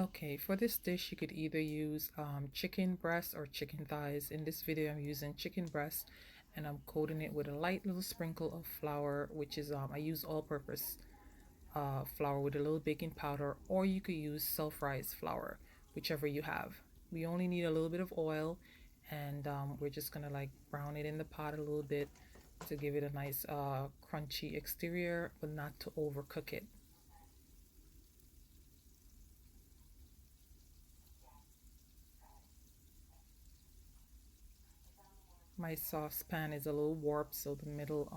Okay, for this dish, you could either use chicken breast or chicken thighs. In this video, I'm using chicken breast and I'm coating it with a light little sprinkle of flour, which is, I use all-purpose flour with a little baking powder, or you could use self-rise flour, whichever you have. We only need a little bit of oil, and we're just gonna like brown it in the pot a little bit to give it a nice crunchy exterior, but not to overcook it. My saucepan is a little warped, so the middle,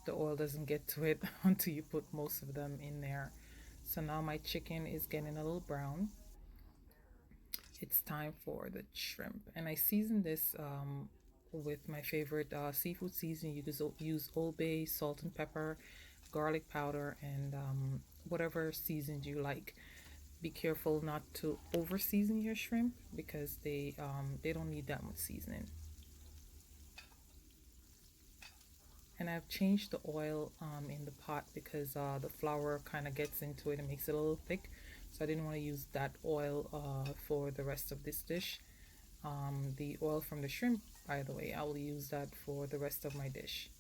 the oil doesn't get to it until you put most of them in there. So now my chicken is getting a little brown. It's time for the shrimp, and I season this with my favorite seafood seasoning. You could use Old Bay, salt and pepper, garlic powder, and whatever seasons you like. Be careful not to over season your shrimp because they don't need that much seasoning. And I've changed the oil in the pot because the flour kind of gets into it and makes it a little thick. So I didn't want to use that oil for the rest of this dish. The oil from the shrimp, by the way, I will use that for the rest of my dish.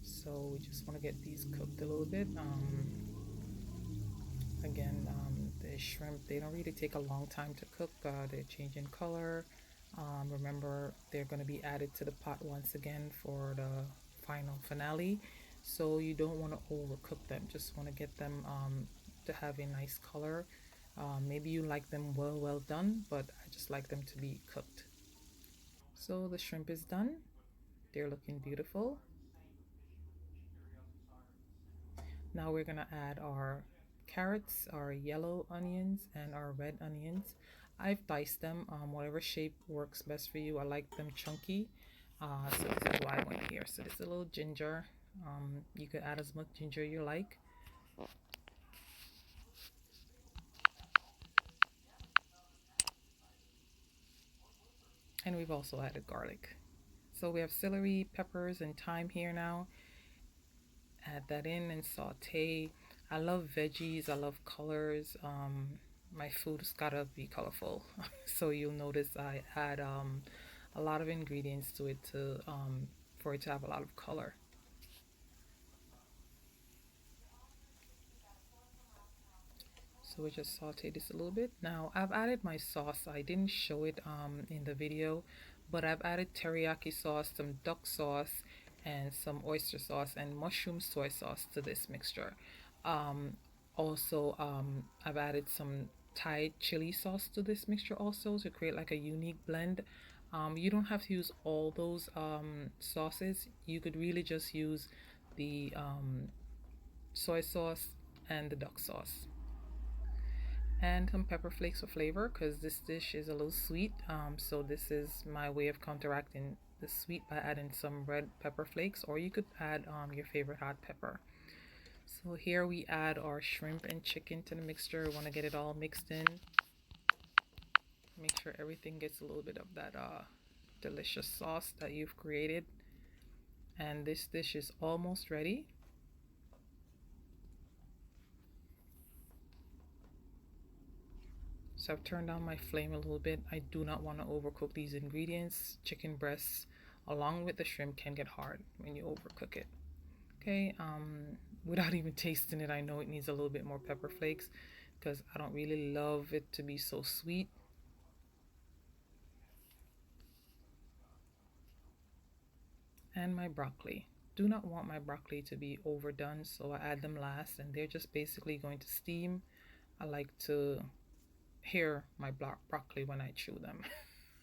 So we just want to get these cooked a little bit. Again, the shrimp, they don't really take a long time to cook. They change in color. Remember, they're going to be added to the pot once again for the final finale. So you don't want to overcook them. Just want to get them to have a nice color. Maybe you like them well done, but I just like them to be cooked. So the shrimp is done. They're looking beautiful. Now we're gonna add our carrots, our yellow onions, and our red onions. I've diced them, whatever shape works best for you. I like them chunky, so this is why I went here. So this is a little ginger. You could add as much ginger you like. And we've also added garlic. So we have celery, peppers, and thyme here now. Add that in and saute. I love veggies. I love colors. My food's gotta be colorful. So you'll notice I add a lot of ingredients to it to for it to have a lot of color. So we just saute this a little bit. Now I've added my sauce. I didn't show it in the video, but I've added teriyaki sauce, some duck sauce, and some oyster sauce and mushroom soy sauce to this mixture. Um, also, I've added some Thai chili sauce to this mixture also to create like a unique blend. You don't have to use all those sauces. You could really just use the soy sauce and the duck sauce and some pepper flakes for flavor because this dish is a little sweet. So this is my way of counteracting the sweet by adding some red pepper flakes, or you could add your favorite hot pepper. So here we add our shrimp and chicken to the mixture. We want to get it all mixed in. Make sure everything gets a little bit of that delicious sauce that you've created. And this dish is almost ready. So I've turned down my flame a little bit. I do not want to overcook these ingredients. Chicken breasts along with the shrimp can get hard when you overcook it. Okay, without even tasting it, I know it needs a little bit more pepper flakes because I don't really love it to be so sweet. And my broccoli. Do not want my broccoli to be overdone, so I add them last, and they're just basically going to steam. I like to hear my broccoli when I chew them.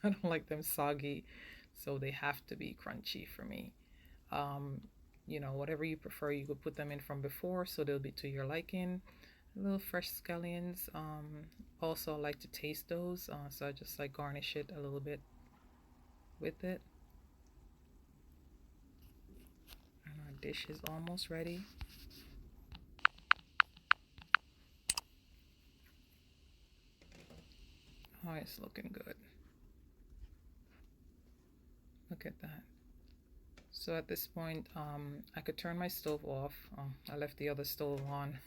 I don't like them soggy, so they have to be crunchy for me. Um, whatever you prefer, you could put them in from before, so they'll be to your liking. A little fresh scallions. Also, I like to taste those, so I just like garnish it a little bit with it. And our dish is almost ready. Oh, it's looking good. Look at that. So at this point, I could turn my stove off. I left the other stove on.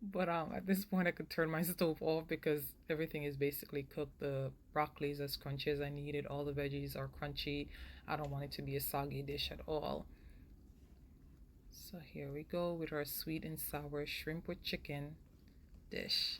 But at this point, I could turn my stove off because everything is basically cooked. The broccoli is as crunchy as I need it. All the veggies are crunchy. I don't want it to be a soggy dish at all. So here we go with our sweet and sour shrimp with chicken dish.